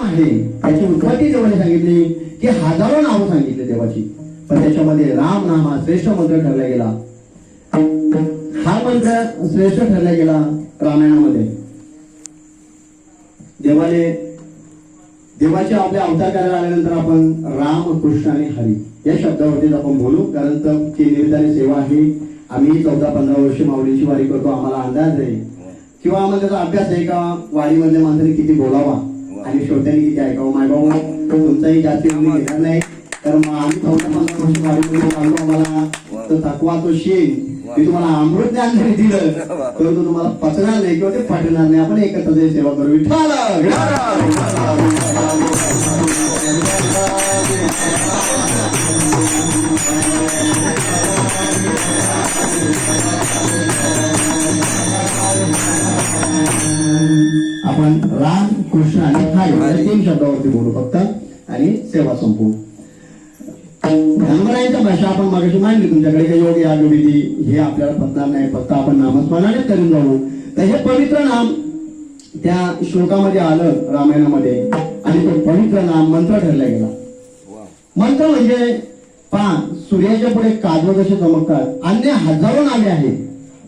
आहे त्याची उत्पत्ती देवाने सांगितली की हजारो नावं सांगितली देवाची, पण त्याच्यामध्ये राम नाम हा श्रेष्ठ मंत्र ठरला गेला. हा मंत्र श्रेष्ठ ठरला गेला रामायणामध्ये. देवाचे आपले अवतार करायला आल्यानंतर आपण राम कृष्ण आणि हरी या शब्दावरतीच आपण बोलू, कारण ती निमित्ताने सेवा आहे. आम्ही 14-15 वर्ष माऊलीची वारी करतो, आम्हाला अंदाज आहे किंवा आम्हाला त्याचा अभ्यास आहे का वारीमधल्या माणसाने किती बोलावा आणि श्रोत्यांनी किती ऐकावं. माय भाऊ तुमचाही जास्त घेणार नाही, कारण आम्ही 14-15 वर्ष वारीमध्ये चालतो, आम्हाला तो थकवा तो शेण मी तुम्हाला अमृत ज्ञान जरी दिलं परंतु तुम्हाला पचणार नाही किंवा ते पटणार नाही. आपण एकत्र सेवा करू. विठ्ठल आपण राम कृष्ण आणि हरी 3 शब्दावरती बोलू फक्त आणि सेवा संपवू. धर्मरायांच्या भाषा आपण मागाशी मांडली तुमच्याकडे काही योग याग विधी हे आपल्याला पटणार नाही, फक्त आपण नामस्मरणानेच करून जाऊ. तर हे पवित्र नाम त्या श्लोकामध्ये आलं रामायणामध्ये आणि तो पवित्र नाम मंत्र ठरला गेला. मंत्र म्हणजे पहा, सूर्याच्या पुढे काजव जसे चमकतात, अन्य हजारो नावे आहेत.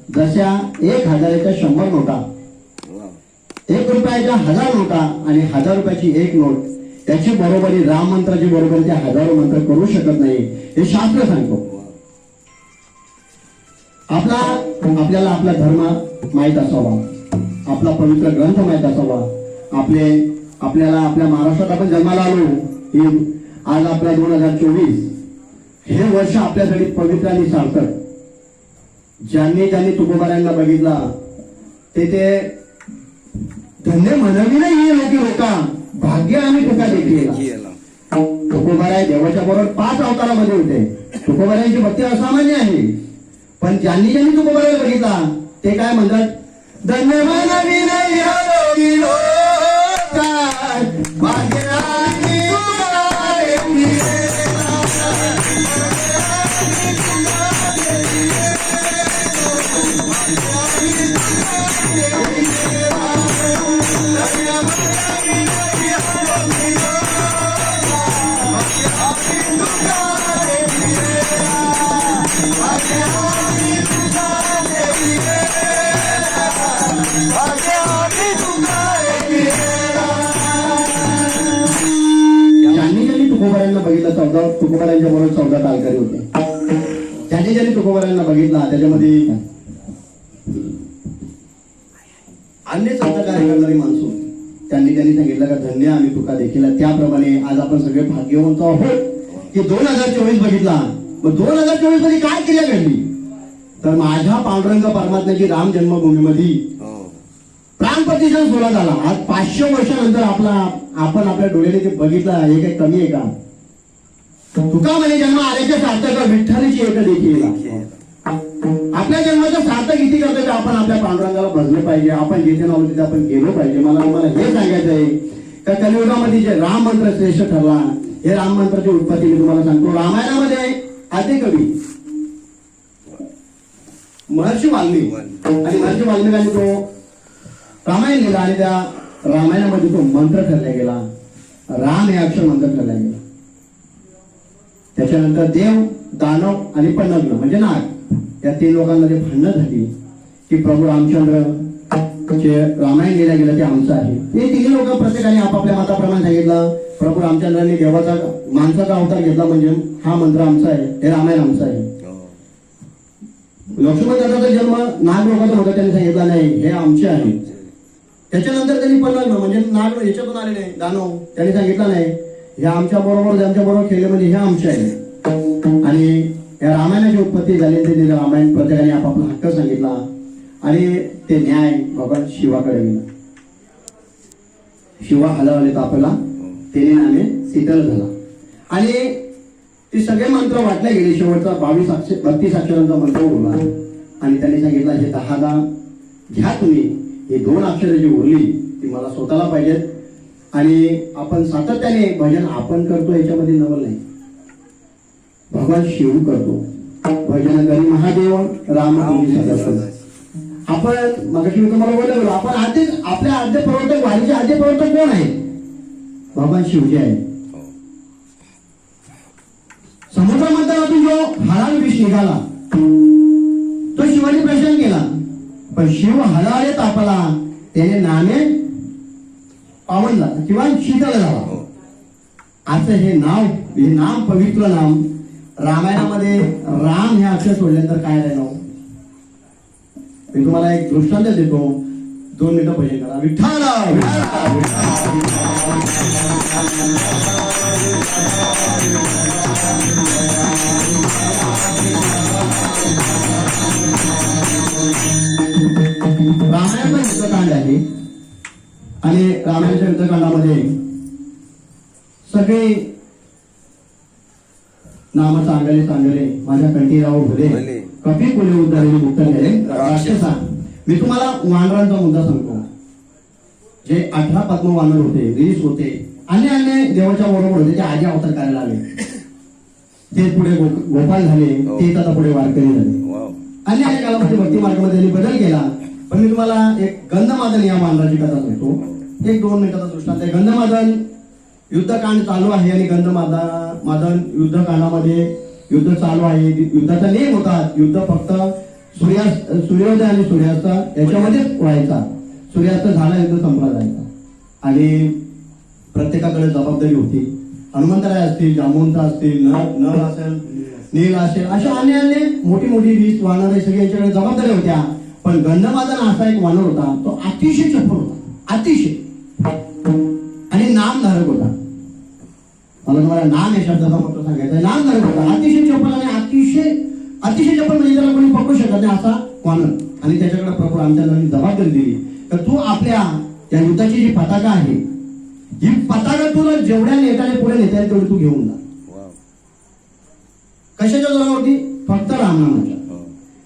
जशा 1000च्या 100 नोटा, 1 रुपयाच्या 1000 नोटा आणि 1000 रुपयाची 1 नोट, त्याची बरोबरी राम मंत्राची बरोबरी त्या हजारो मंत्र करू शकत नाही, हे शास्त्र सांगतो. आपल्याला आपला धर्म माहीत असावा, आपला पवित्र ग्रंथ माहीत असावा. आपल्याला आपल्या महाराष्ट्रात आपण जन्माला आलो, आज आपला 2024 हे वर्ष आपल्यासाठी पवित्र आणि सार्थक. ज्यांनी तुकोबारायांना बघितला ते धन्य म्हणावी नाही लोक भाग्य आम्ही तुका देखील. तुकोबाराय देवाच्या बरोबर 5 अवतारामध्ये होते. तुकोबारायांची भक्ती असामान्य आहे, पण ज्यांनी तुकोबाराला बघितला ते काय म्हणतात, धन्य म्हणावी नाही भाग्य तुकोबारायांना बघितलं. तुकोबारायांच्या बरोबर 14 तालकरी होते. ज्यांनी तुकोबारायांना बघितला त्याच्यामध्ये अन्य कार्य करणारी माणसं होती. त्यांनी सांगितलं का धन्य आम्ही तुका देखील. त्याप्रमाणे आज आपण सगळे भाग्यवंत आहोत की 2024 बघितला. मग 2024 मध्ये काय क्रिया घडली तर माझ्या पांडुरंग परमात्म्याची राम जन्मभूमीमध्ये प्राणप्रतिष्ठा सोहळा झाला. आज 500 वर्षानंतर आपण आपल्या डोळ्याने ते बघितलं. हे काही कमी आहे का? तुका म्हणे जन्म आल्याचे सार्थक विठ्ठलाची एक देखील. आपल्या जन्माचं सार्थक किती करतो आपण आपल्या पांडुरंगाला भजलं पाहिजे. आपण जिथे नाव तिथे आपण गेलो पाहिजे. मला हे सांगायचं आहे का कलियुगामध्ये जे राम मंत्र श्रेष्ठ ठरला, हे राम मंत्राची उत्पत्ती मी तुम्हाला सांगतो. रामायणामध्ये आदिकवी महर्षी वाल्मिक आणि महर्षी वाल्मिकांनी तो रामायण लिहिला आणि त्या रामायणामध्ये तो मंत्र ठरला गेला. राम हे अक्षर मंत्र ठरला गेला. त्याच्यानंतर देव, दानव आणि पन्नग म्हणजे नाग या 3 लोकांमध्ये भांडणं झाली की प्रभू रामचंद्र जे रामायण लिहिलं गेलं ते आमचं आहे. हे 3 लोक प्रत्येकाने आपापल्या मताप्रमाणे सांगितलं प्रभू रामचंद्रांनी देवाचा माणसाचा अवतार घेतला म्हणजे हा मंत्र आमचा आहे, हे रामायण आमचं आहे. लक्ष्मण दादाचा जन्म नाग लोकांचा होता, त्यांनी सांगितला नाही हे आमचे आहे. त्याच्यानंतर त्यांनी पन्नग म्हणजे नाग याच्यातून आले नाही दानव, त्यांनी सांगितलं नाही हे आमच्या बरोबर केले म्हणजे हे आमचे आहे. आणि या रामायणाची उत्पत्ती झाली ते रामायण प्रत्येकाने आपापला हक्क सांगितला आणि ते न्याय भगवान शिवाकडे गेला. शिवा हलावले तापला त्याने नामे शीतल झाला आणि ते सगळे मंत्र वाटले गेले. शेवटचा 32 अक्षरांचा मंत्र बोलला आणि त्यांनी सांगितलं हे 10 घ्या तुम्ही, हे 2 अक्षर जी उरली ती मला स्वतःला पाहिजेत. आणि आपण सातत्याने भजन आपण करतो याच्यामध्ये नवल नाही, भगवान शिव करतो. भजन करी महादेव राम आपण मगाशी मी तुम्हाला बोललो आपण आपल्या आद्य प्रवर्तक वारीचे आद्य प्रवर्तक कोण आहे? भगवान शिवजी आहे. समुद्रामंथनातून जो हळाळ विष निघाला तो शिवाजी प्रश्न केला, पण शिव हळाळे तापला त्याने नामे पावन झाला किंवा शीतल झाला. असं हे नाम पवित्र नाम रामायणामध्ये राम हे अक्षर सोडल्यानंतर काय राहिलं. मी तुम्हाला एक दृष्टांत देतो, 2 मिनिटं भजन करा. विठ्ठल रामायणाचा युद्धकांड आहे आणि रामायणाच्या युद्धकांडामध्ये सगळे नाम चांगले माझ्या कंठीराव भले कपी कुले उद्धारे मुक्त झाले राक्षसा. मी तुम्हाला वानरांचा मुद्दा सांगतो. जे 18 पद्म वानर होते, 20 होते, अन्य देवाच्या बरोबर होते, ते आजी अवतार करायला आले. ते पुढे गोपाल झाले, ते आता पुढे वारकरी झाले. अन्य कालामध्ये भक्ती मार्गामध्ये त्यांनी बदल केला. पण मी तुम्हाला एक गंधमादन या वानराची कथा सांगतो. 1-2 मिनिटाचा दृष्टांत आहे. गंधमादन युद्धकांड चालू आहे आणि गंधमादन युद्धकांडामध्ये युद्ध चालू आहे. युद्धाचा नियम होता, युद्ध फक्त सूर्योदय आणि सूर्यास्त याच्यामध्येच व्हायचा. सूर्यास्त झाला, युद्ध संपला जायचा. आणि प्रत्येकाकडे जबाबदारी होती. हनुमंतराय असतील, जांबुवंत असतील, नळ असेल, नील असेल, अशा अन्य मोठी 20 वानर सगळे यांच्याकडे जबाबदारी होत्या. पण गंधमादन असा एक वानर होता, तो अतिशय चपळ होता, अतिशय, आणि नामधारक होता. मला तुम्हाला नाम या शब्दाचा महत्व सांगायचं आहे. नामधारक होता, अतिशय चपळ आणि अतिशय चपळ म्हणजे त्याला कोणी पकडू शकत नाही असा वानर. आणि त्याच्याकडे प्रभू रामचंद्रांनी जबाबदारी दिली तर तू आपल्या या युद्धाची जी पताका आहे, ही पताका तुला जेवढ्या नेत्याने पुढे नेता येईल तेवढी तू घेऊन जा. कशाच्या जोरावरती? फक्त रामनामाच्या.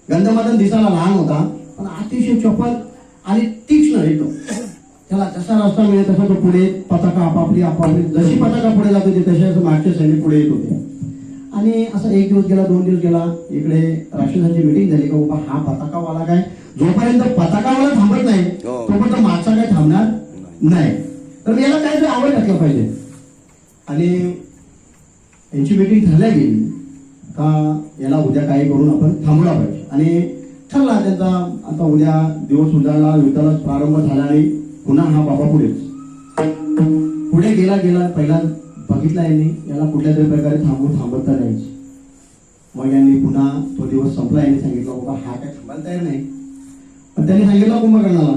गंधमादन दिसायला लहान होता पण अतिशय चपळ आणि तीक्ष्ण येतो. त्याला जसा रस्ता मिळेल तसा तो पुढे पताका आपापली जशी पताका पुढे जात होती तसे मागचे सैनिक पुढे येत होते. आणि असं 1 दिवस गेला, 2 दिवस गेला, इकडे राक्षसांची मिटिंग झाली का बाबा हा पताकावाला काय जोपर्यंत पताकावाला थांबत नाही तोपर्यंत मागचा काय थांबणार नाही. तर याला काहीतरी आवड टाकलं पाहिजे. आणि यांची मिटिंग ठरल्या गेली का याला उद्या काही करून आपण थांबवला पाहिजे. आणि ठरला त्यांचा आता उद्या दिवस उजाडला, युद्धाला प्रारंभ झाला आणि पुन्हा हा बाबा पुढे गेला. पहिला बघितला यांनी याला कुठल्या तरी प्रकारे थांबत तर नाहीच. मग यांनी पुन्हा तो दिवस संपला. यांनी सांगितलं बाबा हा काय थांबायला तयार नाही. पण त्यांनी सांगितलं कुंभकर्णाला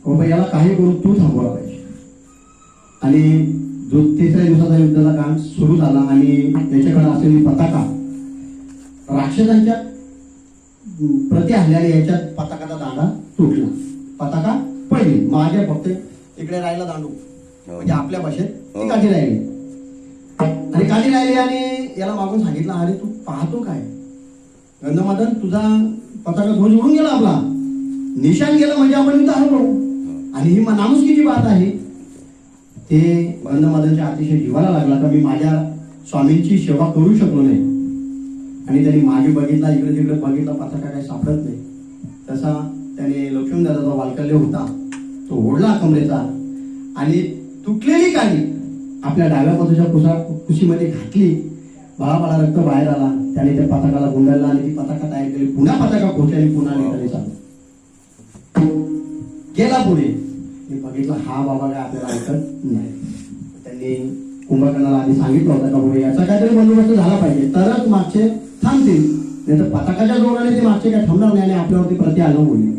बाबा याला काही करून तू थांबवला पाहिजे. आणि जो 3ऱ्या दिवसाचा युद्धाचा काळ सुरू झाला आणि त्याच्याकडे असलेली पताका राक्षसांच्या प्रति हल्ल्याने याच्यात पताकाचा दांडा तुटला, पताका पडली. माझ्या फक्त इकडे राहिला दांडू, म्हणजे आपल्या भाषेत ती काठी राहिली. आणि काठी राहिली आणि याला मागून सांगितलं अरे तू पाहतो काय गंधमादन, तुझा पताका ध्वज उडून गेला, आपला निशाण गेला, म्हणजे आपण युद्ध हरलो. आणि ही नामुष्कीची बात आहे. ते गंधमादनच्या अतिशय जीवाला लागला का मी माझ्या स्वामींची सेवा करू शकलो नाही. आणि त्यांनी मागे बघितला, इकडे तिकडे बघितला, पताका काही सापडत नाही. तसा त्याने लक्ष्मणदादाचा वालकल्य होता तो ओढला कमरेचा आणि तुटलेली काठी आपल्या डाव्या बाजूच्या कुशीमध्ये घातली. बाळा रक्त बाहेर आला. त्याने त्या पताकाला गुंडाळला आणि ती पताका तयार केली. पुन्हा पताका खोचली आणि पुन्हा नेताने चालू गेला पुढे. मी बघितलं हा बाबा काय आपल्याला ऐकत नाही. त्यांनी कुंभकर्णाला आधी सांगितलं होतं का बाबा याचा काहीतरी बंदोबस्त झाला पाहिजे तरच मागचे थांबतील, नाही तर पताकाच्या जोराने ते मागचे काय थांबणार नाही आणि आपल्यावरती प्रति आलं होईल.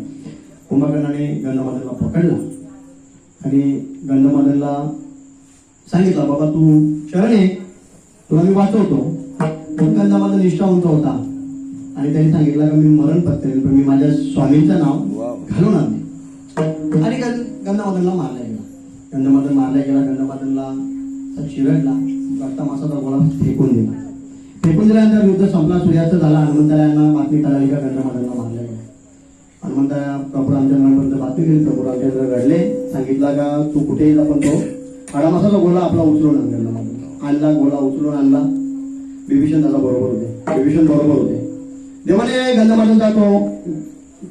कुंभकर्णाने गंधमादनला पकडला आणि गंधमादनला सांगितलं बाबा तू शरण आहे, तुला मी वाचवतो. गंधमादन निष्ठावंत होता आणि त्यांनी सांगितलं का मी मरण पत्करेन पण मी माझ्या स्वामींचं नाव घालवणार नाही. आणि गंधमादनला मारला गेला. गंधमादनला चिरडला, रक्तामासाचा गोळा फेकून दिल्यानंतर युद्ध संपला, सूर्यास्त झाला. हनुमंतरायांना बातमी कळाली का गंधमादनला मारला गेला. हनुमंतराया प्रभू रामचंद्रांपर्यंत बातमी केली. प्रभू रामचंद्र घडले, सांगितलं का तू कुठे येईल आपण तो हाडामासाचा गोळा आपला उचलून आणला. गोळा उचलून आणला. विभीषण दादा बरोबर होते. देवाने गंधमादनचा तो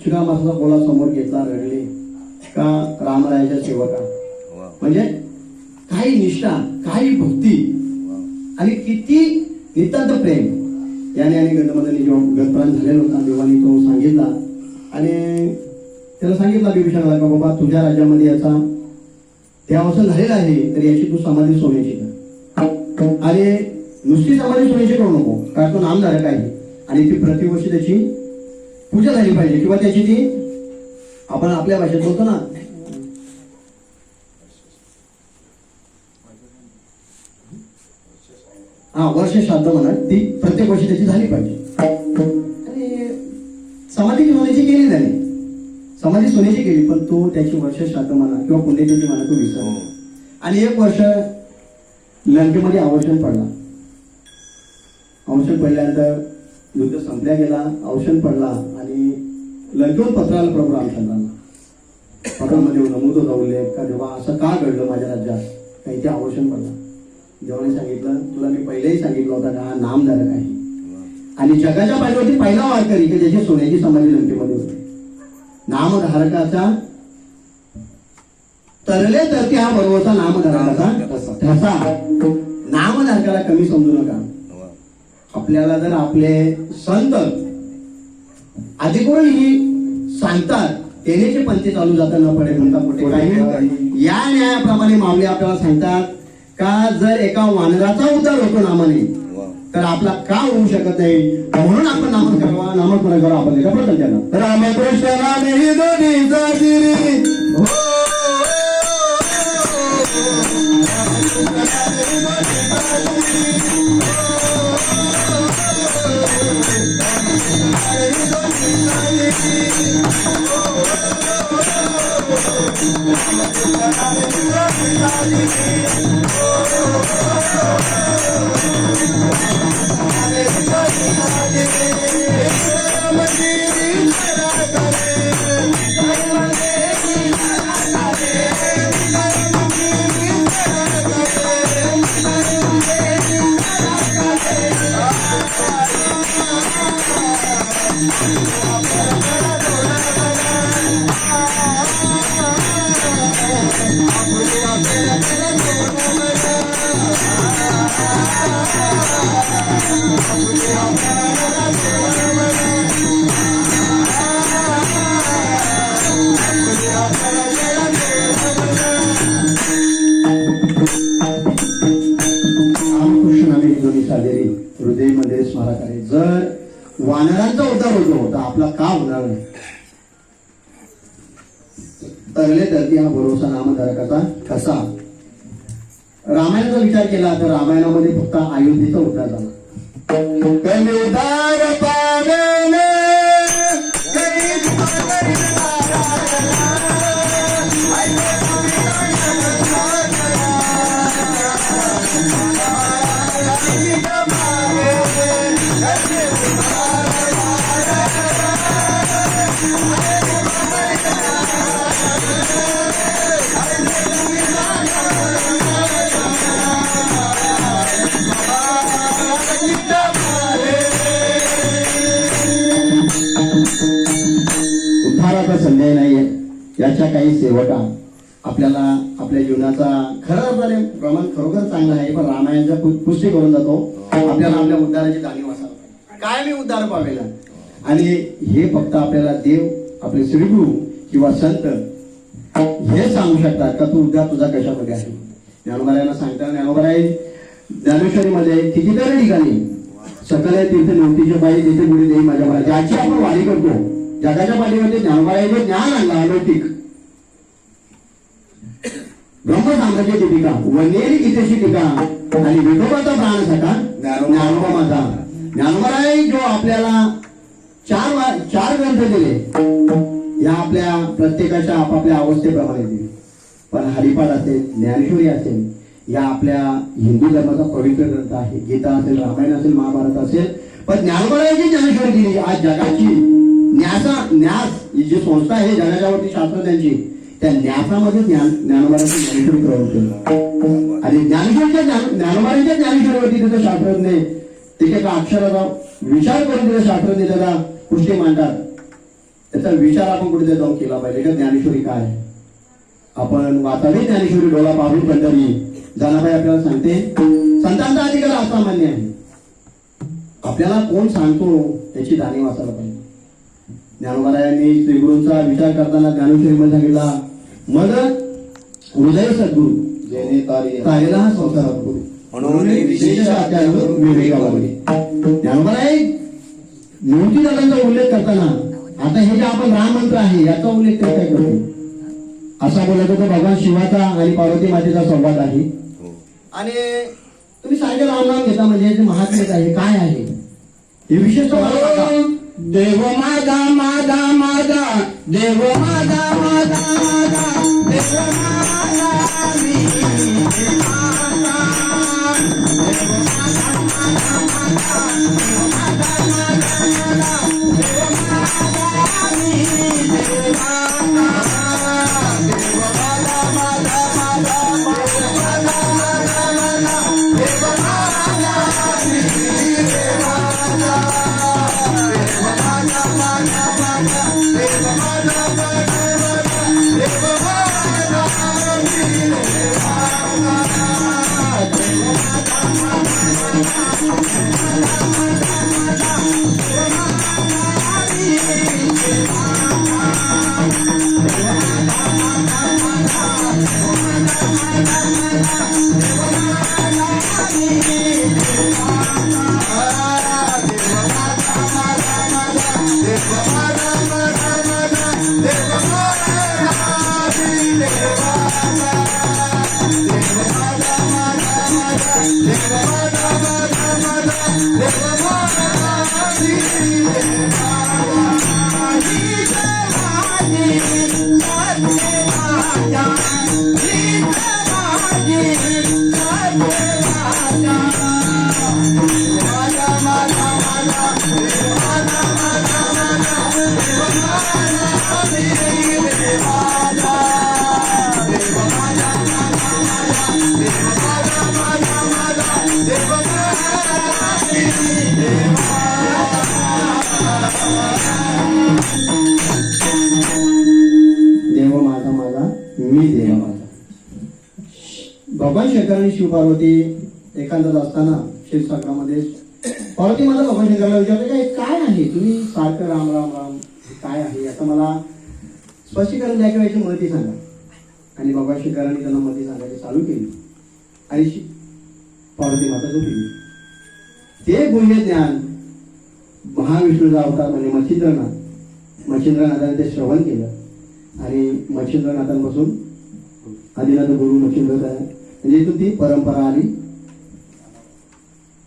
चिरामासाचा गोळा समोर घेतला, रडले का रामरायाच्या सेवका, म्हणजे काही निष्ठा, काही भक्ती आणि किती नितांत प्रेम याने आणि गंधमातांनी जेव्हा गतप्राण झालेला होता देवानी तो सांगितला आणि त्याला सांगितलं बिभीषणाला का बाबा तुझ्या राज्यामध्ये याचा देहावसन झालेला आहे तर याची तू समाधी सोन्याची कर आणि नुसती समाधी सोन्याची करू नको कारण तो नामधारक आहे आणि ती प्रतिवर्षी त्याची पूजा झाली पाहिजे किंवा त्याची ती आपण आपल्या भाषेत बोलतो ना वर्ष श्राद्ध म्हणा ती प्रत्येक वर्षी त्याची झाली पाहिजे आणि समाधी सोन्याची केली त्याने समाधी सोन्याची केली पण तो त्याची वर्ष श्राद्ध म्हणा किंवा पुण्यतिथी म्हणा तो विसरला आणि एक वर्ष लंकेमध्ये अवर्षण पडला. अवर्षण पडल्यानंतर युद्ध संपल्या गेला, अवर्षण पडला आणि लंकेहून पत्राला प्रभू रामचंद्रांना पत्रामध्ये नमूद होता उल्लेख का जेव्हा असं का घडलं माझ्या राज्यात काही ते अवर्षण पडला. जेव्हा सांगितलं तुला मी पहिलेही सांगितलं होता का हा नामधारक आहे आणि जगाच्या पाठीवरती पहिला वारकरी की ज्याची सोन्याची समाधी लंकेमध्ये होती. नामधारकाचा तरले तरती हा बरोबरचा नामधारकाचा ठसा. नामधारकाला कमी समजू नका. आपल्याला जर आपले संत अधिकही सांगतात तेनेचे पंथे चालू जाता न पडे म्हणता कुठे काही या न्यायाप्रमाणे माऊली आपल्याला सांगतात का जर एका वानराचा उद्धार होतो नामाने तर आपला का होऊ शकत नाही म्हणून आपण नामस्मरण करावं आपण एका प्रकल्प केला रामकृष्ण नामे दोन्ही जागिरी हृदयमध्ये स्मारक आहे. जर वानरांचा उद्धार होतो तर आपला का होणार नाही. तरले तरती हा भरोसा नामधारकाचा कसा. रामायणाचा विचार केला तर रामायणामध्ये फक्त अयोध्येचा उद्धार झाला. उद्धाराचा संदेह नाहीये. याच्या काही सेवका आपल्याला आपल्या जीवनाचा खरं अर्थाने प्रमाण खरोखर चांगलं आहे पण रामायणाच्या पुष्टी करून जातो आपल्याला आपल्या उद्धाराची जाणीव असायला काय मी उद्धार पावेला आणि हे फक्त आपल्याला देव आपले श्रीगुरु किंवा संत हे सांगू शकतात का तू उद्धार तुझा कशामध्ये आहे. ज्ञानोबारायांना सांगता ज्ञानोबाराय ज्ञानेश्वरीमध्ये कितीतरी ठिकाणी सकल तीर्थ नव्हतीचे बाई तिथे मुली देई माझ्या मला ज्याची आपण वारी करतो जगाच्या पाठीमध्ये ज्ञानोबारायांचे ज्ञान आणला अलौकिक ब्रह्मसाम्राज्य टीका वनेरी गीतेची टीका आणि विठोबाचा प्राण सखा ज्ञानोबा माझा. ज्ञानोबाराय जो आपल्याला चार ग्रंथ दिले या आपल्या प्रत्येकाच्या आपापल्या अवस्थेप्रमाणे दिले पण हरिपाठ असेल ज्ञानेश्वरी असेल या आपल्या हिंदू धर्माचा पवित्र ग्रंथ आहे. गीता असेल रामायण असेल महाभारत असेल पण ज्ञानोबारायांची ज्ञानेश्वरी दिली आज जगाची न्यास ही जी संस्था आहे जगाच्या वरती शास्त्रज्ञांची त्या न्यासामध्ये ज्ञानोबारांची ज्ञानेश्वरी प्रवृत्ती आणि ज्ञानोबारांच्या ज्ञानेश्वरीवरती तिथे शास्त्रज्ञ एका अक्षराचा विचार करून तिथे शास्त्रज्ञ त्याला पुष्टी मांडतात. त्याचा विचार आपण कुठे जाऊन केला पाहिजे का ज्ञानेश्वरी काय आपण वाचावी ज्ञानेश्वरी डोळा पाहून पंढरी जनाबाई आपल्याला सांगते संतांचा अधिकार असामान्य आहे. आपल्याला कोण सांगतो त्याची जाणीव असायला पाहिजे. ज्ञानोबारायांनी श्रीगुरूंचा विचार करताना ज्ञानेश्वरीमध्ये सांगितला मग हृदय सद्गुरू जेणे तारेला हा संसार गुरु म्हणून विशेष आचार्य विवेकावरी. ज्ञानोबाराय मूर्तीदारांचा उल्लेख करताना आता हे जे आपण राम मंत्र आहे याचा उल्लेख ते काय करतो असा बोलायचं तर भगवान शिवाचा आणि पार्वती मातेचा संवाद आहे. आणि तुम्ही सारखे राम नाम घेता म्हणजे याचे महात्म्य आहे काय आहे हे विशेष देव माझा माझा माझा देव माझा माझा माझा देव माझा मी माझा देव माझा माझा माझा देव माझा माझा माझा देव माझा मी देव माझा देव माझा माझा माझा देव माझा माझा माझा देव माझा मी देव माझा भगवान शंकर आणि शिवपार्वती एकांतात असताना क्षीरसागरामध्ये पार्वती माता भगवान शंकराला विचारते काय आहे तुम्ही सारखं राम राम राम काय आहे आता मला स्पष्टीकरण द्या किंवा याची मदती सांगा. आणि भगवान शंकरांनी त्यांना मदती सांगायची चालू केली आणि पार्वती माता झोपली. ते गुह्य ज्ञान महाविष्णूचा अवतार म्हणजे मच्छिंद्रनाथाने ते श्रवण केलं आणि मच्छिंद्रनाथांपासून आदिनाथ गुरु मच्छिंद्र आहे म्हणजे इथून ती परंपरा आली.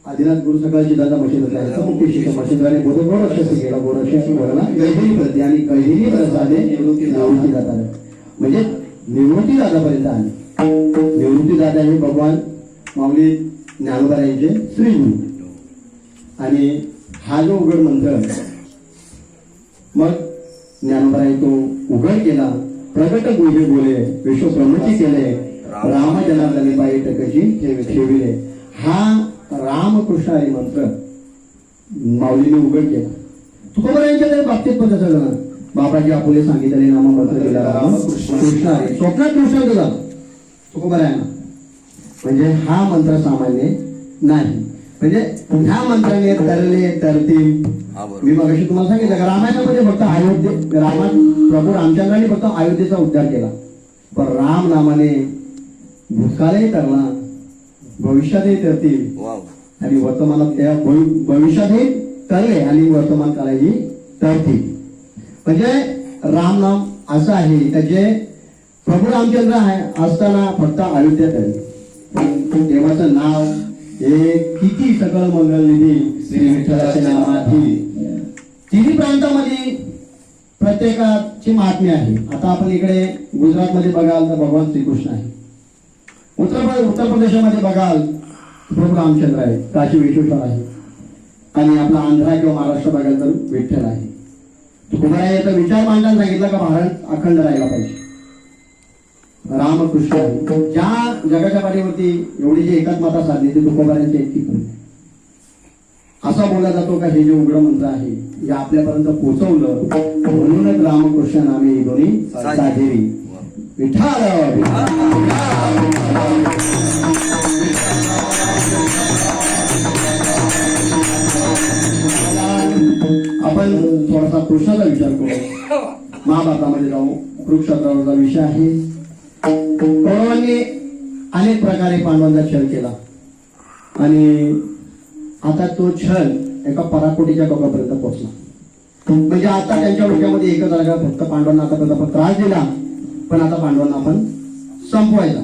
आदिनाथ गुरु सकाळची दादा मच्छिंद्र आहे मच्छिंद्राने गोरक्ष केला गोरक्ष वरला गैहिरी प्रती आणि गैहिरी प्रसादे निवृत्ती दाता म्हणजे निवृत्ती दादापर्यंत आले. निवृत्ती दादा हे भगवान माऊली ज्ञानोबा यांचे श्री गुरु. आणि हा जो उघड मंत्र मग ज्ञानोबाई तो उघड केला. प्रगट गुहे बोले विश्व प्रमुखी केले राम जनार्दने पायी टकशी ठेविले. हा रामकृष्ण हरी मंत्र माऊलीने उघड केला. तुकोबारायांच्या तरी बाबतीत पण तसं झालं. बाबाजी आपुले सांगितले नाम मंत्र दिला रामकृष्ण हरी स्वप्नात कृष्ण दिला तुकोबारायांना. म्हणजे हा मंत्र सामान्य नाही. म्हणजे ह्या मंत्राने तरले तरतील मी मगाशी तुम्हाला सांगितलं का रामायणामध्ये फक्त अयोध्ये रामात प्रभू रामचंद्राने फक्त अयोध्येचा उद्धार केला. पण राम नामाने भूतकाळही तरला भविष्यातही तरतील आणि वर्तमानात भविष्यातही तरले आणि वर्तमान काळाही तरतील. म्हणजे राम नाम असं आहे की जे प्रभू रामचंद्र असताना फक्त अयोध्या तरले. देवाचं नाव हे किती सकळ मंगल निधी श्री विठ्ठलाचे नामाची तिन्ही प्रांतामध्ये प्रत्येकाची महात्म्य आहे. आता आपण इकडे गुजरातमध्ये बघाल तर भगवान श्रीकृष्ण आहे. उत्तर प्रदेशामध्ये बघाल प्रभू रामचंद्र आहे. काशी विश्वेश्वर आहे. आणि आपला आंध्रा किंवा महाराष्ट्र बघाल तर विठ्ठल आहे. तुकोबाराय याचा विचार मांडताना सांगितलं का भारत अखंड राहायला पाहिजे. रामकृष्ण ज्या जगाच्या पाठीवरती एवढी जी एकात्मता साधली ती तुकोबारायांची इतकी कमी. असा बोलला जातो का हे जे उघड मंत्र आहे हे आपल्यापर्यंत पोहोचवलं म्हणूनच रामकृष्ण नामे दोन्ही साजेरी. विठाल आपण थोडासा पुरुषाचा विचार करू. महाभारतामध्ये जाऊ. कुरुक्षेत्रावरचा विषय आहे. कौरवांनी अनेक प्रकारे पांडवांचा छळ केला आणि आता तो छळ एका पराकोटीच्या टोकापर्यंत पोहोचला. म्हणजे आता त्यांच्या डोक्यामध्ये एकच आला, फक्त पांडवांना आतापर्यंत त्रास दिला, पण आता पांडवांना आपण संपवायचा.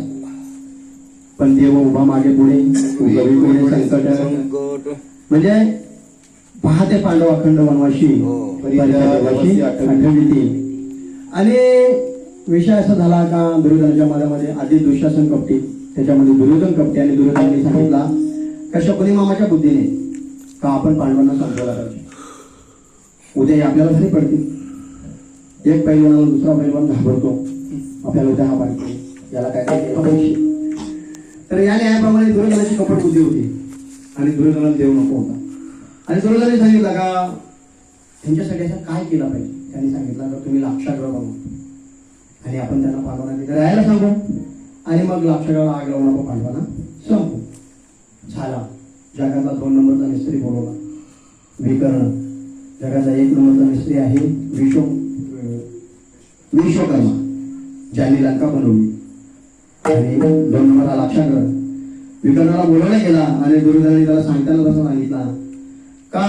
पण देव उभा मागे पुढे उभे संकट म्हणजे पाहते पांडव अखंड वनवाशी आठवली. आणि विषय असा झाला का दुर्योधनाच्या मधामध्ये आधी दुःशासन कपटी, त्याच्यामध्ये दुर्योधन कपटी, आणि दुर्योधनाने सांगितला का शकुनी मामाच्या बुद्धीने का आपण पांडवांना संपवला पाहिजे. उद्या हे आपल्याला घरी पडतील. एक पैलवानाला दुसरा पैलवान घाबरतो, आपल्याला उद्या हा पाडतो, याला काय काय केलं पाहिजे. तर या न्यायाप्रमाणे दुर्योधनाची कपट बुद्धी होती आणि दुर्योधनाला देव नको होता. आणि दुर्योधनाने सांगितलं का त्यांच्यासाठी असं काय केलं पाहिजे. त्यांनी सांगितलं का तुम्ही लाक्षागृह बनवा आणि आपण त्यांना पांडवांना तिथे राहायला सांगू आणि मग लाक्षागृहाला आग लावून आपण पांडवांना संपू. झाला. जगातला 2 नंबरचा मिस्त्री बोलवला विकर्ण. जगाचा 1 नंबरचा मिस्त्री आहे विश्वकर्मा, ज्यांनी लंका बनवली. आणि 2 नंबरला लाक्षागृह. विकर्णाला बोलवला गेला आणि दुर्योधनाने त्याला सांगताना कसं सांगितलं का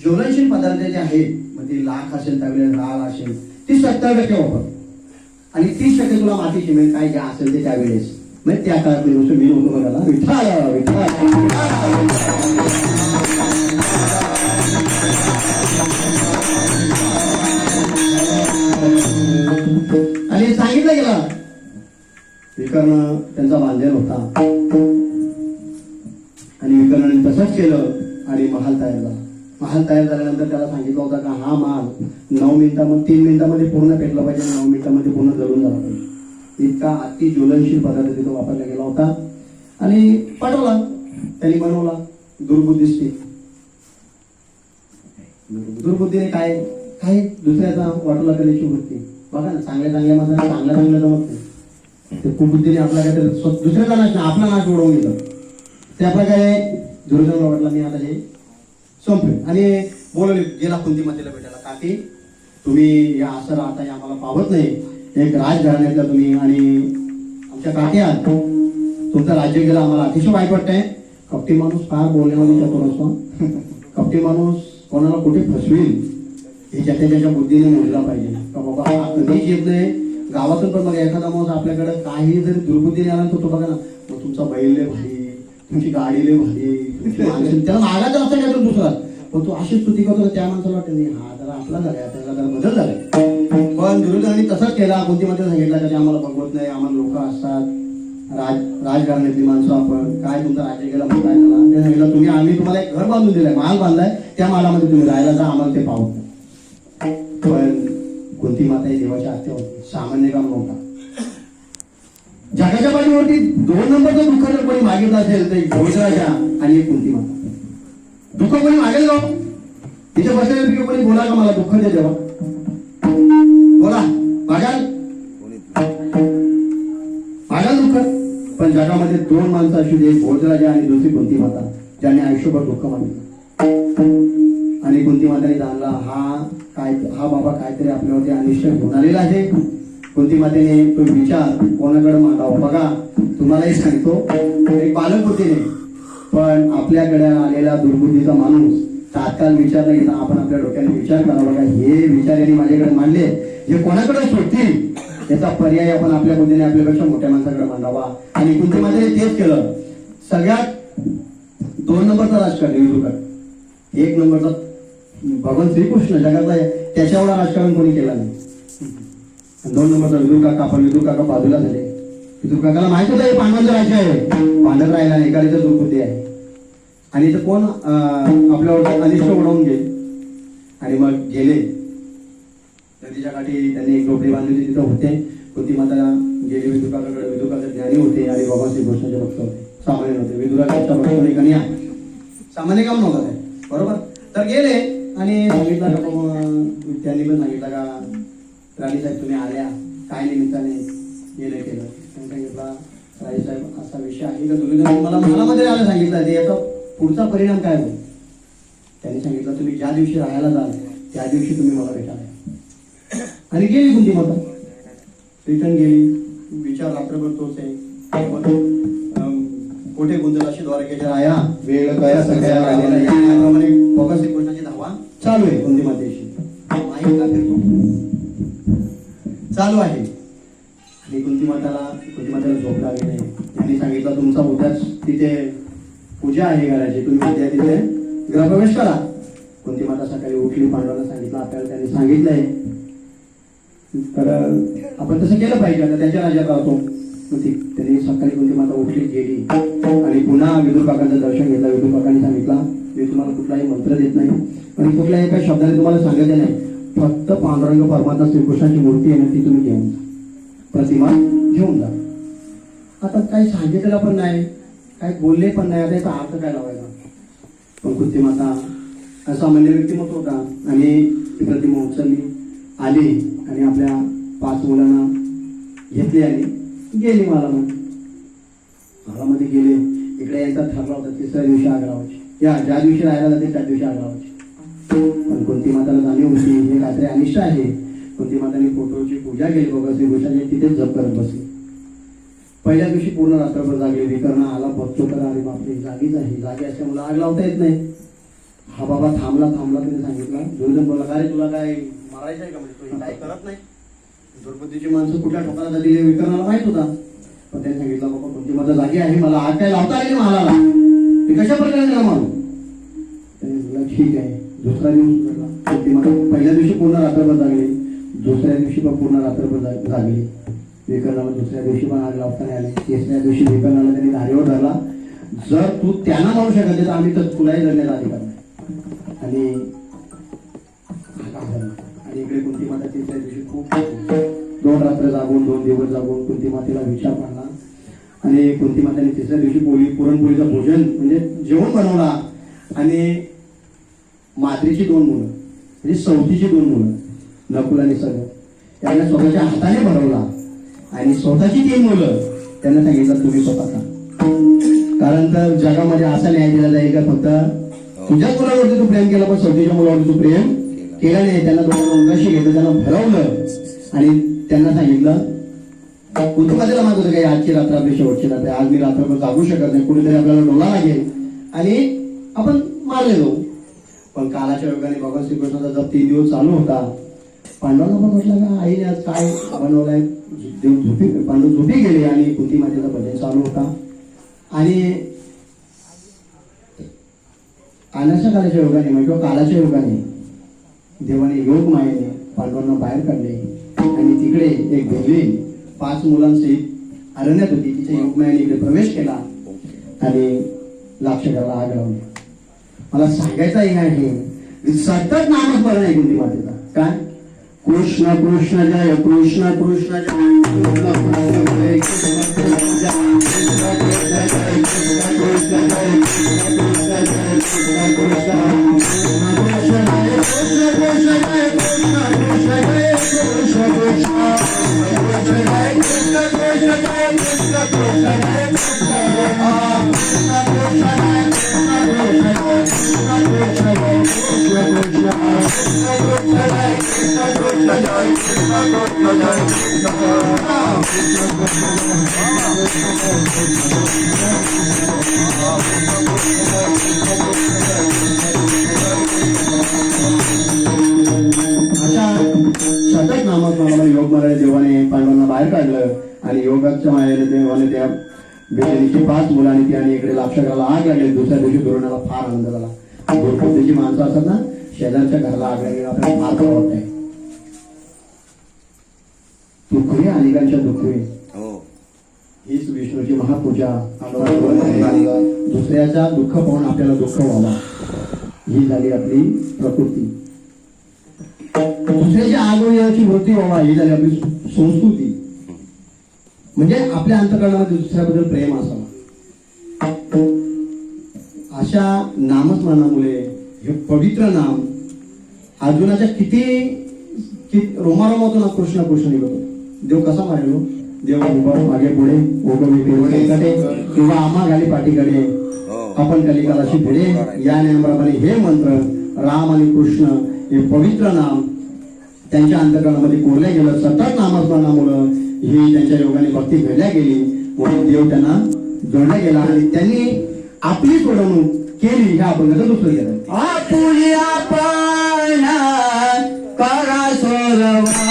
ज्वलनशील पदार्थ जे आहेत, म्हणजे लाख असेल त्यावेळेस राल असेल, ती 70% वापर आणि 30% तुला मातीची मिळेल, काय जे असेल ते त्यावेळेस. म्हणजे त्या काळातली गोष्ट मी नव्हतो बघायला. विठाल विठाल. आणि सांगितलं गेला. विकर्ण त्यांचा बांधलेला होता आणि विकर्णाने तसंच केलं आणि महाल तयार झाला. महाल तयार झाल्यानंतर त्याला सांगितलं होतं का हा महाल 9 मिनिटांमध्ये 3 मिनिटांमध्ये पूर्ण पेटला पाहिजे, 9 मिनिटांमध्ये पूर्ण जळून झाला पाहिजे. इतका अति ज्वलनशील पदार्थ तिथं वापरला गेला होता आणि पाठवला. त्यांनी बनवला. दुर्बुद्धीस्ती. दुर्बुद्धीने काय काही दुसऱ्याचा वाटोला करण्याची वृत्ती. बघा ना, चांगल्या माणसाला चांगल्या जमत नाही. ते कुबुद्धीने आपला काहीतरी दुसऱ्याचा नाश नाही, आपला नाश ओढवून घेतं. त्या प्रकारे दुर्योधनाला वाटला मी आता हे संपले आणि बोलवले. गेला कुंतीमातेला भेटायला. काकी तुम्ही या असं राहता हे आम्हाला पावत नाही. एक राजघराण्यातला तुम्ही आणि आमच्या काकी आहात. तुमचं राज्य गेलं आम्हाला अतिशय वाईट वाटतंय. कपटी माणूस फार बोलण्यामध्ये चतुर असतो. कपटी माणूस कोणाला कुठे फसवेल हे ज्याच्या बुद्धीने मोजला पाहिजे का बाबा हा कधीच येत नाही. गावातून पण बघा एखादा माणूस आपल्याकडे काही जरी दुर्बुद्धीने आला तो बघा ना, मग तुमचा बैल लय भारी, तुमची गाडी लय भारी, त्याला मागायचं असतं काय दुसरा, पण तो अशी स्तुती करतो त्या माणसाला वाटत नाही हा जरा आपला झालाय, त्याला जरा बदल झालाय. पण दुर्योधनाने तसंच केला. कुंतीमध्ये सांगितलं का ते आम्हाला बघवत नाही, आम्हाला लोक असतात राजकारणातली माणसं, आपण काय तुमचा राज्य गेला मग काय झाला. ते सांगितलं तुम्ही आम्ही तुम्हाला एक घर बांधून दिलंय, महाल बांधलाय, त्या महालामध्ये तुम्ही राहायला जा, आम्हाला ते पाहत नाही. पण कुंती माता ही देवाच्या आत्या होती, सामान्य काम नव्हता. जगाच्या पाठीवरती 2 नंबरचं दुःख जर कोणी मागितलं असेल तर भोजराजा आणि कुंती माता. दुःख कोणी मागेल का? तिथे बसलेले कोणी बोला का मला दुःख दे देवा, बोला मागाल दुःख. पण जगामध्ये 2 माणसं अशी एक भोजराजा आणि दुसरी कुंती माता, ज्यांनी आयुष्यभर दुःख मागितलं. आणि कुंती माताने जाणला हा बाबा काहीतरी आपल्यावरती अनिष्ट घेऊन आलेला आहे. कुंती मातेने तो विचार कोणाकडे मांडावा. बघा तुम्हालाही सांगतो एक बालक बुद्धीने, पण आपल्याकडे आलेला दुर्बुद्धीचा माणूस तात्काळ विचार नाही घेता आपण आपल्या डोक्याने विचार करावा का हे विचार यांनी माझ्याकडे मांडले, हे कोणाकडे सुटतील, याचा पर्याय आपण आपल्या बुद्धीने आपल्यापेक्षा मोठ्या माणसाकडे मांडावा. आणि कुंती मातेने तेच केलं. सगळ्यात 2 नंबरचा राजकारण विदुकाळ, 1 नंबरचा भगवान श्रीकृष्ण जगातला त्याच्यावर राजकारण कोणी केलं नाही. 2 नंबरचा विदुकाका. आपण विदुकाका बाजूला झाले. विदुकाकाला माहित होतं हे पांडवांचं राज्य आहे, पांडव राहिला नाही, एखाद्याचं दुर्बुद्धी आहे आणि इथं कोण आपल्यावर अनिष्ट उडवून गेले. आणि मग गेले नदीच्या काठी, त्यांनी एक झोपडी बांधली होती, तिथं होते. कुंती माता गेली विदुकाकाकडे. विदुकाका ज्ञानी होते आणि भगवान श्रीकृष्णाचे भक्त होते, सामान्य नव्हते. विदुकाकाच्या भक्ताने कन्या, सामान्य काम नव्हतं ते, बरोबर. तर गेले आणि सांगितलं का त्यांनी पण सांगितलं का राणी साहेब तुम्ही आल्या काय निमित्ताने. गेले केलं. त्यांनी सांगितलं राजेसाहेब असा विषय आहे का दुर्योधन मला मध्ये आलं सांगितलं ते याचा पुढचा परिणाम काय होईल. त्यांनी सांगितलं तुम्ही ज्या दिवशी राहायला जाल त्या दिवशी तुम्ही मला भेटायला. आणि गेली कुंती माता रिटर्न गेली. विचार रात्रभर तोच आहे. कोठे गुंतल अशी द्वारकेच्या राया वेळ कया सगळ्या राहिलेला याप्रमाणे भगवान श्रीकृष्णाची धावा चालू आहे कुंती मातेशी. माहीत का फिरतो चालू आहे. आणि कुंती मातेला झोप लागली नाही. त्यांनी सांगितलं तुमचा उद्याच तिथे पूजा आहे घराची, तुम्ही उद्या तिथे गृहप्रवेश करा. कुंती माता सकाळी उठली. पांडवांना सांगितलं आपल्याला त्यांनी सांगितलंय तर आपण तसं केलं पाहिजे. आता त्यांच्या राज्यात राहतो. त्यांनी सकाळी कुंती माता उठली गेली आणि पुन्हा विदुर काकांचं दर्शन घेतलं. विदुर काकांनी सांगितलं मी तुम्हाला कुठलाही मंत्र देत नाही आणि कुठल्याही एका शब्दाने तुम्हाला सांगितलं नाही. फक्त पांडुरंग परमात्मा श्रीकृष्णाची मूर्ती आहे ना ती तुम्ही घेऊन जा, प्रतिमा घेऊन जा. आता काही सांगितलेलं पण नाही, काही बोलले पण नाही. आता याचा अर्थ काय लावायचा. पण कुंती माता असामान्य व्यक्तिमत्व होता आणि ती प्रतिमा उचलली आली आणि आपल्या 5 मुलांना घेतली आणि गेली महालामध्ये गेले. इकडे यांचा ठरला होता 3ऱ्या दिवशी आग लावायची. ज्या दिवशी राहायला जाते त्या दिवशी आग लावायची. पण कुंती माताला जाणीव होती हे काहीतरी अनिष्ट आहे. कुंती माताने फोटोची पूजा केली. बघा श्रीकृष्णाची तिथेच जप करत बसली. पहिल्या दिवशी पूर्ण रात्रभर जागली. विकर्ण आला बघतो तर अरे बापरे जागीच आहे. जागी असल्यामुळे आग लावता येत नाही. हा बाबा थांबला त्याने सांगितलं. दुर्योधन बोलला अरे तुला काय मारायचं आहे का, म्हणजे तू हे काय करत नाही. द्रौपदीची माणसं कुठल्या ठोकाला जातील हे विकर्णाला माहित होता. पण त्याने सांगितलं बाबा कुंती माता जागी आहे, मला आग काय लावता आली महालाला, मी कशा प्रकारे त्याला मारू. त्याने म्हटलं ठीक आहे. दुसरा दिवस घडला. कुंती माता पहिल्या दिवशी पूर्ण रात्रभर जागली. दुसऱ्या दिवशी पण पूर्ण रात्रभर जागली. विकर्णाला दुसऱ्या दिवशी पण आग लावता नाही आली. 3ऱ्या दिवशी विकर्णाला त्यांनी धारेवर धरला. जर तू त्यांना मारू शकत तर आम्ही तर तुलाही धरण्याचा अधिकार नाही. आणि इकडे कुंती माता 3ऱ्या दिवशी खूप 2 रात्र जागून 2 दिवस जागून कुंती मातेला विचार पाडला. आणि कुंती मातेने 3ऱ्या दिवशी पुरणपोळीचं भोजन म्हणजे जेवण बनवला. आणि माद्रीची 2 मुलं म्हणजे सवतीची 2 मुलं नकुल आणि सहदेव त्यांना स्वतःच्या हाताने बनवला. आणि स्वतःची 3 मुलं त्यांना सांगितलं तुम्ही स्वतः खा. कारण तर जगामध्ये असा न्याय दिला जाईल का फक्त तुझ्याच मुलावरती तू प्रेम केलं पण सवतीच्या मुलावरती तू प्रेम केलं नाही. त्यांना दोघांना उंगाशी घेतलं, त्यांना भरवलं आणि त्यांना सांगितलं कुंती मातेला मागत होतं काही आजची रात्र आपली शेवटची रात्र, आज मी रात्रभर जागू शकत नाही, कुठेतरी आपल्याला डोला लागेल आणि आपण मारले जाऊ. पण कालाच्या योगाने भगवान श्रीकृष्णाचा जप 3 दिवस चालू होता. पांडवांना पण म्हटलं का आईने आज काय बनवलंय. पांडव झोपी गेले आणि कुंती मातेचा भजन चालू होता. आणि अनाशा कालाच्या योगाने म्हणजे कालाच्या योगाने देवाने योग मायेने पांडवांना बाहेर काढले. आणि तिकडे एक भेगली 5 मुलांसहित अरण्यात होती. तिच्या योगमायाने इकडे प्रवेश केला आणि लाक्षकाला आग लावली. मला सांगायचं आहे सतत नामस्मरण आहे कुंती मातेचा. काय कृष्ण कृष्ण जय कृष्ण कृष्ण सतत नामस्मरणाला योग मारायला देवाने पांडवांना बाहेर काढलं. आणि योगाच्या मायाने देवाने त्या बेजनीची 5 मुलांनी ती आणि इकडे लाक्षकाला आग लागली. दुसऱ्या दिवशी द्रोणाला फार आनंद झाला. द्रौपदीची माणसं असतात ना शेजारच्या घराला आग लागली आपल्याला फार आवडत आहे. दुःखी अनेकांच्या दुःखी हीच विष्णूची महापूजा. दुसऱ्याचा दुःख पाहून आपल्याला दुःख व्हावा ही झाली आपली प्रकृती. दुसऱ्याच्या आगोयाची वृत्ती व्हावा ही झाली आपली संस्कृती. म्हणजे आपल्या अंतःकरणामध्ये दुसऱ्याबद्दल प्रेम असावा. अशा नामस्मरणामुळे हे पवित्र नाम अर्जुनाच्या किती रोमारोम होतो ना कृष्ण कृष्ण निघतो. देव कसा मारेलो देव उभं मागे पुढे उभं वेगळे किंवा आम्हा घाली पाठीकडे आपण कलिकालाशी पुढे या नियमाप्रमाणे हे मंत्र राम आणि कृष्ण हे पवित्र नाम त्यांच्या अंतकरणामध्ये कोरल्या गेलं. सतत नामस्मरणामुळं ही त्यांच्या योगाने भक्ती घडल्या गेली म्हणून देव त्यांना जोडला गेला आणि त्यांनी आपली सोडवणूक केली. हे आपण कसं दुसरं गेलं आपुली आपण करा सोरवाना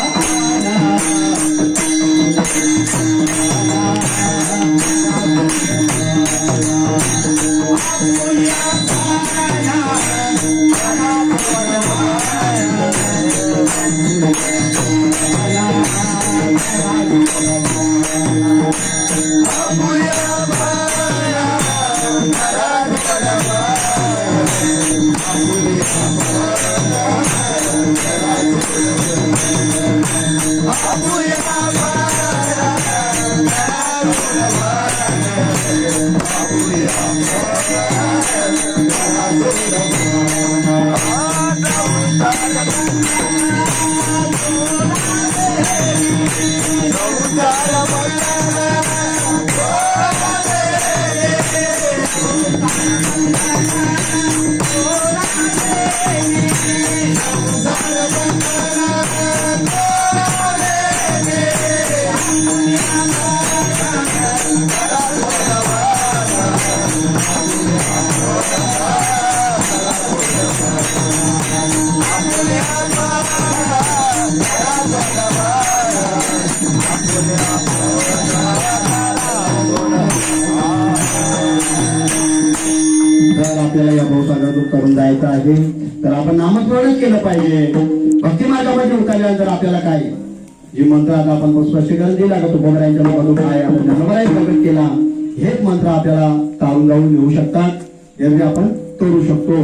जर आपल्याला या भवसागरातून करून जायचं आहे तर आपण नामस्मरणच केलं पाहिजे. भक्ती मार्गामध्ये उतरल्यानंतर आपल्याला काय जे मंत्र आता आपण स्पष्टीकरण दिला का तुकोबरायांच्या मुखातून काय आपण ज्ञानोबराय प्रकट केला हेच मंत्र आपल्याला तारून जाऊन येऊ शकतात एरवी आपण तोडू शकतो.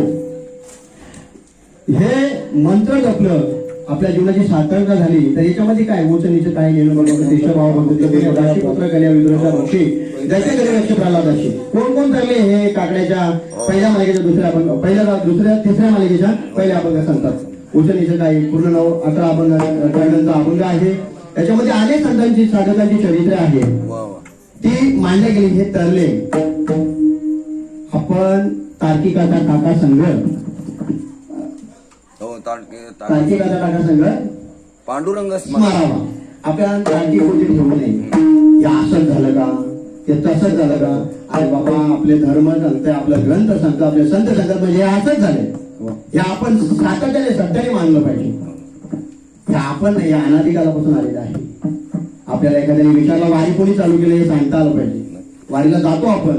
हे मंत्र जपलं आपल्या जीवनाची सार्थकता झाली तर याच्यामध्ये काय उच्च नीच काय घेणं बघतो देशभाव भगवती पुत्र कन्या विद्रोहाच्या ऋषी ज्याच्या घरी लक्ष प्रल्हादाशी कोण कोण ठरले हे काकड्याच्या पहिल्या मालिकेच्या दुसऱ्या आपण पहिल्या दुसऱ्या तिसऱ्या मालिकेच्या पहिल्या आपण सांगतात उच्च नीच काय पूर्ण 11 अभंगांचा अभंग आहे. त्याच्यामध्ये अनेक संतांची साधकांची चरित्र आहे ती मांडल्या गेली. हे तरले आपण तार्किकाचा काका संघ तार्किकाचा काका संघ पांडुरंग स्मरावा. आपल्याला तार्किक कोणती ठेवू नये. या असंच झालं का ते तसंच झालं का अरे बाबा आपले धर्म सांगते आपलं ग्रंथ सांगतो आपले संत सांगतात म्हणजे हे असंच झालंय हे आपण सातत्याने सत्याने मानलं पाहिजे. हे आपण नाही अनादिकालापासून आलेलं आहे. आपल्याला एखाद्याने विचारला वारी कोणी चालू केलं हे सांगता आलं पाहिजे. वारीला जातो आपण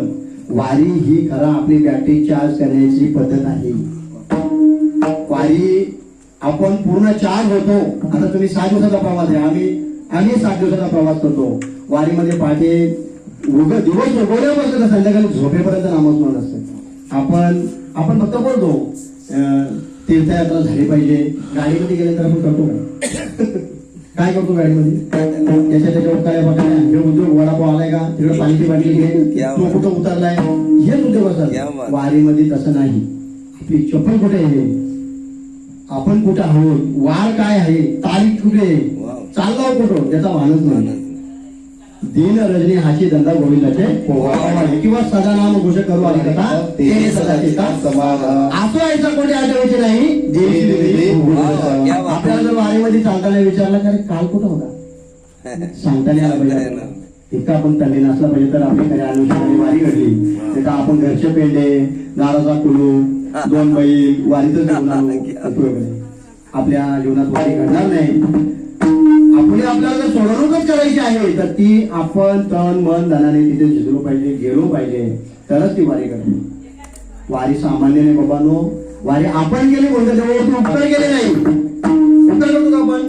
वारी ही खरा आपली बॅटरी चार्ज करण्याची पद्धत आहे. वारी आपण पूर्ण चार्ज होतो. आता तुम्ही 6 दिवसाचा प्रवास आहे आम्ही 7 दिवसाचा प्रवास करतो. वारीमध्ये पहाटे दिवस उगवल्यापासून संध्याकाळी झोपेपर्यंत नामस्मरण असतं. आपण फक्त बोलतो तीर्थयात्रा झाली पाहिजे. गाडीमध्ये गेले तर आपण करतो काय करतो गाडीमध्ये त्याच्या काय बघा हे उद्योग वडापाव आलाय का तिकडे पाण्याची बाटली घे तो कुठं उतरलाय हेच उद्योग असतात. वारीमध्ये तसं नाही. आपली चप्पल कुठे आहे आपण कुठं आहोत वार काय आहे तारीख कुठे चाललो कुठं त्याचा भानच नाही. दिन रजनी हाची धंदा गोविंदाचे किंवा सदा नाम घोष करू आली कथा ते सदा असं यायचं कोणी आठवायचे नाही. आपल्याला जर वारीमध्ये चालताना विचारला की काल कुठं होता सांगता नाही आला पाहिजे. इतका आपण तल्ली नसला पाहिजे तर आपली खऱ्या अनुषंगाने वारी घडली. तर आपण घरचे पेंडे दाराचा कुलू 2 बैल वारीतच आपल्या जीवनात वारी घडणार नाही. आपल्याला जर सोडवणूकच करायची आहे तर ती आपण तन मन धनाने तिथे झिजलो पाहिजे गेलो पाहिजे तरच ती वारी करते. वारी सामान्य नाही बाबांनो. वारी आपण गेली कोणत्या जवळ उत्तर गेले नाही. उत्तर करतो आपण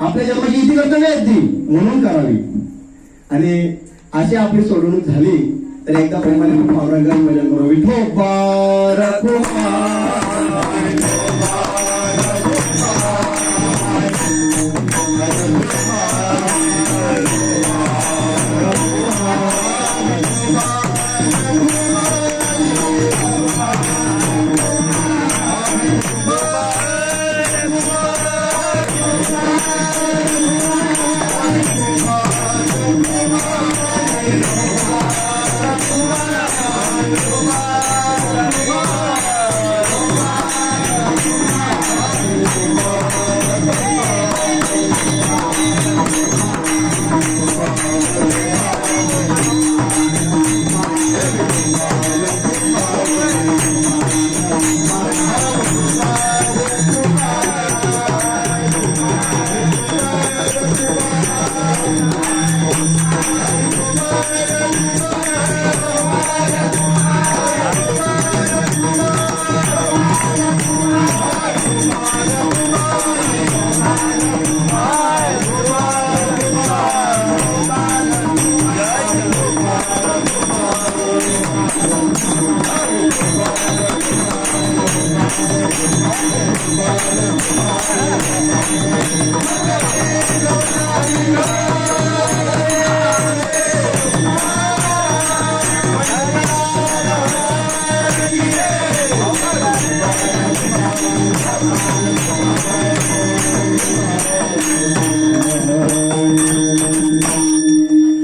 आपल्या जन्माची इथे कर्तव्य आहेत ती म्हणून करावी. आणि अशी आपली सोडवणूक झाली तर एकदा प्रेमाने पावरांगण भजन करू विठोबा रखुमार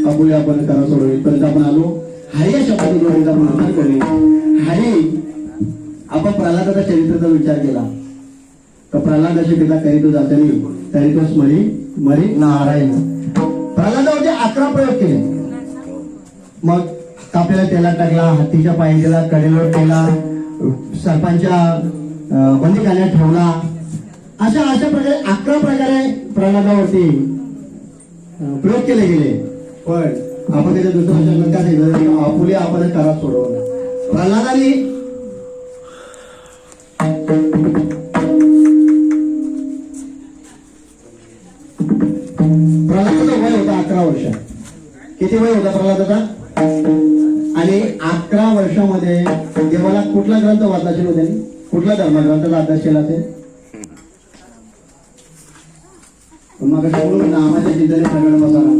आपुले आपण करा सोडवे पर्यंत आपण आलो. हरी या शब्दातून आपण विचार करणे. हरी आपण प्रल्हादाचा चरित्राचा विचार केला तर प्रल्हादाचे पिता करीतो जातानी करीतोस मरी नारायण. प्रल्हादावरती 11 प्रयोग केले. मग कापलेला तेला टाकला, हत्तीच्या पायी केला, कडेलोट केला, सर्पांच्या बंदीखान्यात ठेवला. अशा प्रकारे 11 प्रकारे प्रल्हादावरती प्रयोग केले गेले. पण आपण त्याच्या दुसऱ्या शब्दात काय सांगितलं, आपुले आपण करा सोडवलं. प्रल्हादाने प्रल्हादाचं वय होता 11 वर्ष. किती वय होता प्रल्हादाचा? आणि 11 वर्षामध्ये देवाला कुठला ग्रंथ वाचला असेल हो त्यांनी? कुठला धर्मग्रंथाचा अभ्यास केला असेल? मग नामाच्या चिंतने प्रगट बसाला.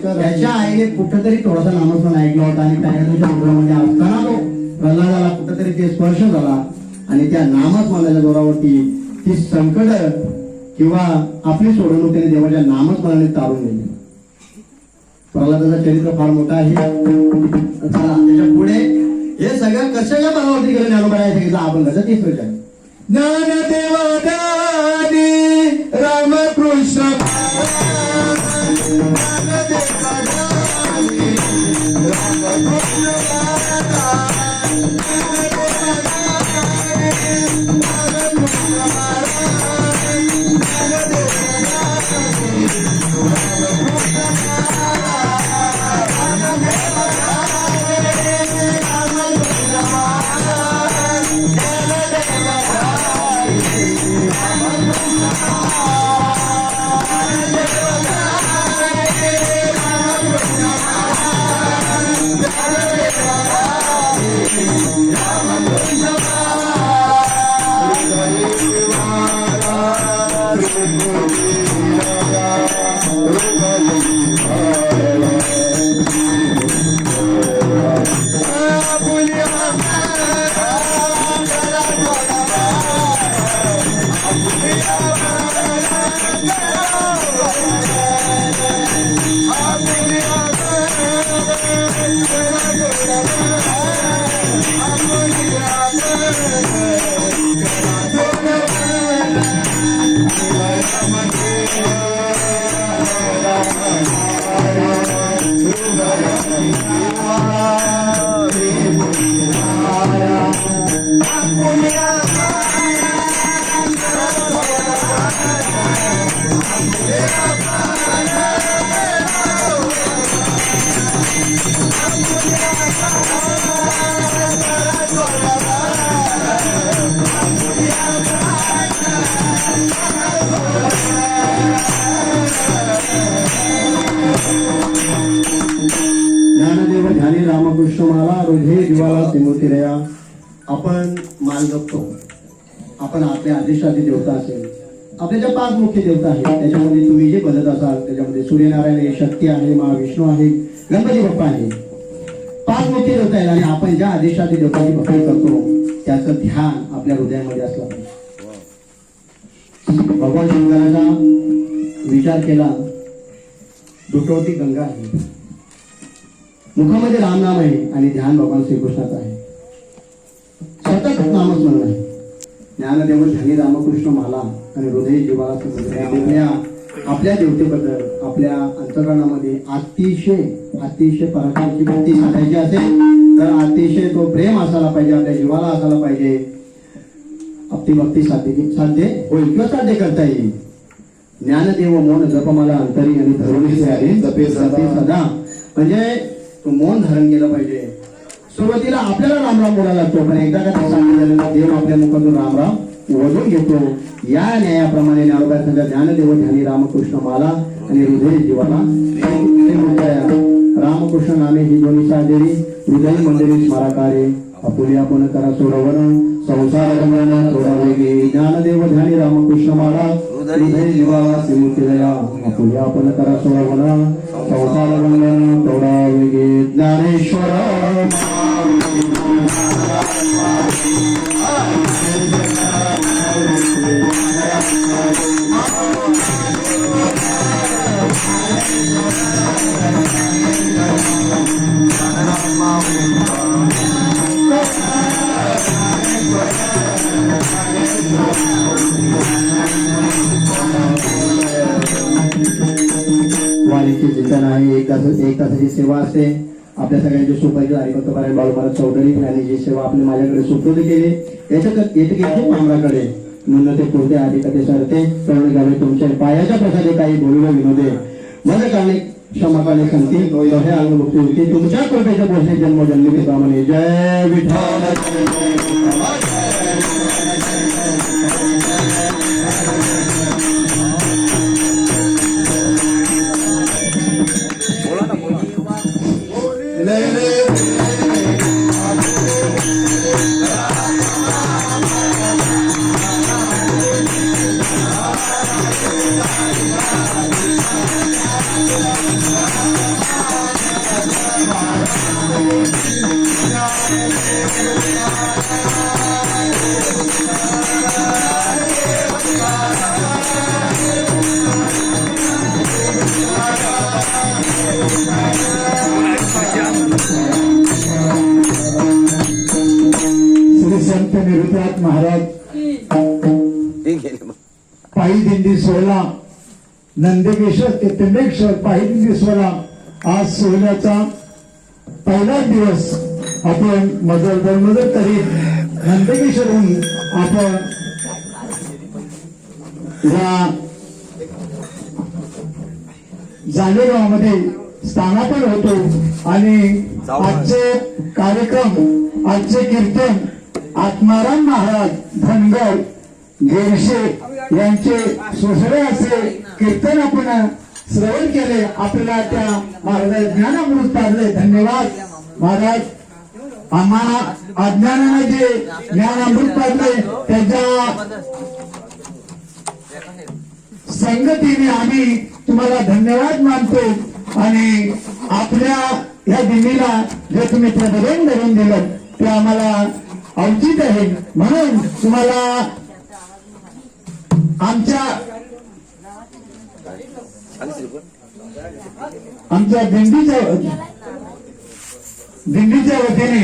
त्याच्या आईने कुठंतरी थोडासा नामस्मरण ऐकला होता आणि टायगरच्या मुद्रामध्ये असताना तो प्रल्हादाला कुठंतरी ते स्पर्श झाला आणि त्या नामस्मरणाच्या जोरावरती ती संकट किंवा आपली सोडवणूक त्याने देवाच्या नामस्मरणाने तारून गेली. प्रल्हादाचं चरित्र फार मोठं आहे. चला त्याच्या पुढे हे सगळं कशाच्या बलावरती गेलं ज्ञानोबाला सांगितलं आपण कसं 30 वर्ष ज्ञानदेवा रामकृष्ण ज्ञानदेव ध्यानी रामकृष्ण माला हृदय जीवाला सिमूर्तिरया. आपण मान जपतो. आपण आपल्या अधिष्ठाती देवता असेल, आपल्या ज्या 5 मुख्य देवता आहेत त्याच्यामध्ये तुम्ही जे बदलत असाल त्याच्यामध्ये सूर्यनारायण आहे, शक्ती आहे, महाविष्णू आहे, गणपती बाप्पा आहे. 5 मुख्य देवता आहेत आणि आपण ज्या अधिष्ठाती देवताची भक्ती करतो त्याचं ध्यान आपल्या हृदयामध्ये असलं पाहिजे. भगवान शंकराचा विचार केला, दुटवती गंगा आहे, मुखामध्ये राम नाम आहे आणि ध्यान भगवान श्रीकृष्णाचं आहे. सतत नामस्मरण आहे. ज्ञानदेव ध्यानी रामकृष्ण माला आणि हृदय जीवाला समजल्या आपल्या देवतेबद्दल आपल्या अंतकरणामध्ये अतिशय पराक्रमाची भक्ती साधायची असेल तर अतिशय तो प्रेम असायला पाहिजे, आपल्या जीवाला असायला पाहिजे. आपली भक्ती साध्य होईल किंवा साध्य करता येईल. ज्ञानदेव मौन जपमाला अंतरी आणि धरून जपे सदा, म्हणजे तो मौन धारण केलं पाहिजे. सुरुवातीला आपल्याला रामराम बोलायला लागतो, पण एकदा का ते सांगितलेलं देव आपल्या मुखातून रामराम ओढून घेतो. या न्यायाप्रमाणे ज्ञानोबा संघ ज्ञानदेव ध्यानी रामकृष्ण माला आणि हृदय जीवाला रामकृष्ण नामे ही दोन्ही साजेरी हृदय मंदिरी स्मारकारे आपुले आपण करा सोडवण संसार गमन सोडावे. ज्ञानदेव ध्यानी रामकृष्ण माला हृदय जीवाला श्रीमूर्तीदया आपुले आपण करा सोडवण संसार गमन सोडावे. ज्ञानेश्वर वाणीचे चिंतन आहे. एक तासाची सेवा असते. आपल्या सगळ्यांचे सुपरिचित हरिभक्त पारायण बाळूमारा चौधरी यांनी जी सेवा आपली माझ्याकडे सुपूर्द केली येते पामराकडे म्हणून ते पुढे अधिकते सरते करून घ्यावे. तुमच्या पायाच्या प्रसादे काही बोलवे विनोदे मज काने क्षमा काने संती हे अंगमुक्ती होती तुमच्या कृपेच्या बोलणे जन्मोजन्मी प्रमाणे. जय विठ्ठल. श्री संत निवृत्तीनाथ महाराज पायी दिंडी सोहळा नंदकेश्वर ते त्र्यंबकेश्वर पायी दिंडी सोहळा आज सोहळ्याचा पहिला दिवस आपण मदत करीत नंदकेश्वरहून आपण या जालेगावमध्ये स्थानापन्न होतो आणि आजचे कार्यक्रम आजचे कीर्तन आत्माराम महाराज धनगर गेरशे यांचे सोसळे असे कीर्तन आपण श्रवण केले. आपल्याला त्या महाराज ज्ञानामृत पाडले. धन्यवाद महाराज. आम्हा अज्ञानाने जे ज्ञानामृत पाडले त्याच्या संगतीने आम्ही तुम्हाला धन्यवाद मानतो आणि आपल्या या दिंडीला जे तुम्ही प्रबोधन धरून दिलं ते आम्हाला औचित आहे. म्हणून तुम्हाला आमच्या दिंडीच्या वतीने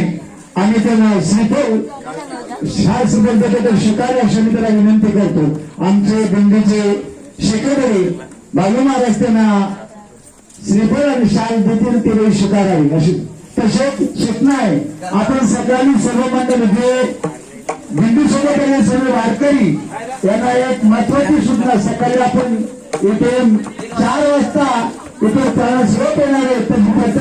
आम्ही त्यांना श्रीफळ शाळ सुबंध शिकारी समितीला विनंती करतो. आमचे दिंडीचे शिकारी बालू महाराज त्यांना श्रीफळ आणि शाल देतील ते शिकारावी अशी तसेच सूचना आहे. आपण सकाळी सर्व मंडळी जे दिंडी सोबत आले सर्व वारकरी यांना एक महत्वाची सूचना. सकाळी आपण इथे 4 वाजता इथे प्राणस्रोत येणार आहे.